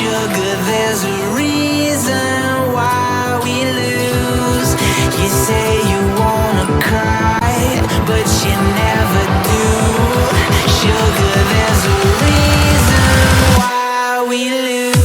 Sugar, there's a reason why we lose. You say you wanna cry, but you never do. Sugar, there's a reason why we lose.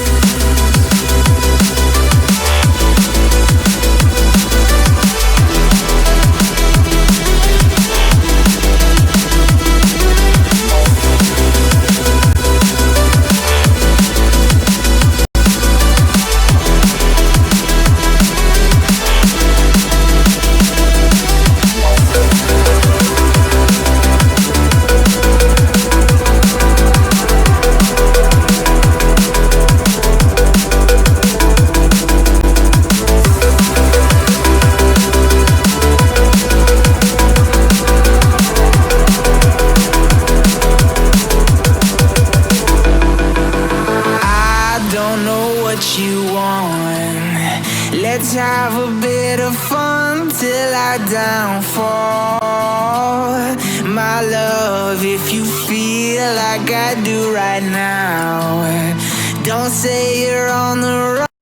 What you want? Let's have a bit of fun till I downfall. My love, if you feel like I do right now, don't say you're on the run.